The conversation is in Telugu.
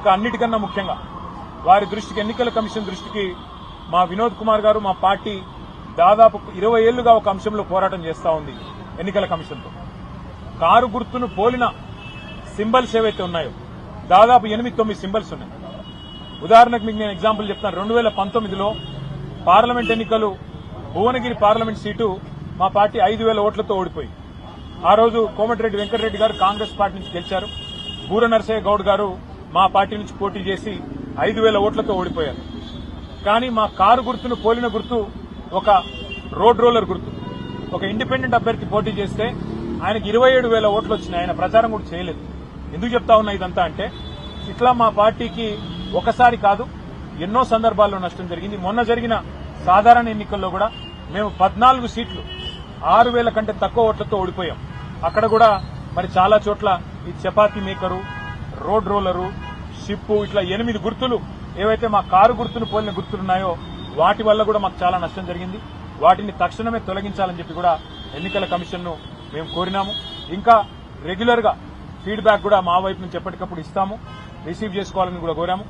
ఇంకా అన్నిటికన్నా ముఖ్యంగా వారి దృష్టికి ఎన్నికల కమిషన్ దృష్టికి మా వినోద్ కుమార్ గారు మా పార్టీ దాదాపు 20 ఏళ్లుగా ఒక అంశంలో పోరాటం చేస్తా ఉంది ఎన్నికల కమిషన్తో. కారు గుర్తును పోలిన సింబల్స్ ఏవైతే ఉన్నాయో దాదాపు 8-9 సింబల్స్ ఉన్నాయి. ఉదాహరణకు మీకు నేను ఎగ్జాంపుల్ చెప్తాను. 2019లో పార్లమెంట్ ఎన్నికలు భువనగిరి పార్లమెంట్ సీటు మా పార్టీ 5,000 ఓట్లతో ఓడిపోయి ఆ రోజు కోమటిరెడ్డి వెంకటరెడ్డి గారు కాంగ్రెస్ పార్టీ నుంచి గెలిచారు. బూర నరసయ్య గౌడ్ గారు మా పార్టీ నుంచి పోటీ చేసి 5,000 ఓట్లతో ఓడిపోయారు. కానీ మా కారు గుర్తును పోలిన గుర్తు ఒక రోడ్ రోలర్ గుర్తు. ఒక ఇండిపెండెంట్ అభ్యర్థి పోటీ చేస్తే ఆయనకు 27,000 ఓట్లు వచ్చినాయి. ఆయన ప్రచారం కూడా చేయలేదు. ఎందుకు చెప్తా ఉన్నా ఇదంతా అంటే ఇట్లా మా పార్టీకి ఒకసారి కాదు ఎన్నో సందర్భాల్లో నష్టం జరిగింది. మొన్న జరిగిన సాధారణ ఎన్నికల్లో కూడా మేము 14 సీట్లు 6,000 కంటే తక్కువ ఓట్లతో ఓడిపోయాం. అక్కడ కూడా మరి చాలా చోట్ల ఈ chapati maker, road roller, ship ఇట్లా 8 గుర్తులు ఏవైతే మా కారు గుర్తును పోలిన గుర్తులున్నాయో వాటి వల్ల కూడా మాకు చాలా నష్టం జరిగింది. వాటిని తక్షణమే తొలగించాలని చెప్పి కూడా ఎన్నికల కమిషన్ను మేము కోరినాము. ఇంకా రెగ్యులర్ గా ఫీడ్బ్యాక్ కూడా మా వైపు నుంచి ఎప్పటికప్పుడు ఇస్తాము, రిసీవ్ చేసుకోవాలని కూడా కోరాము.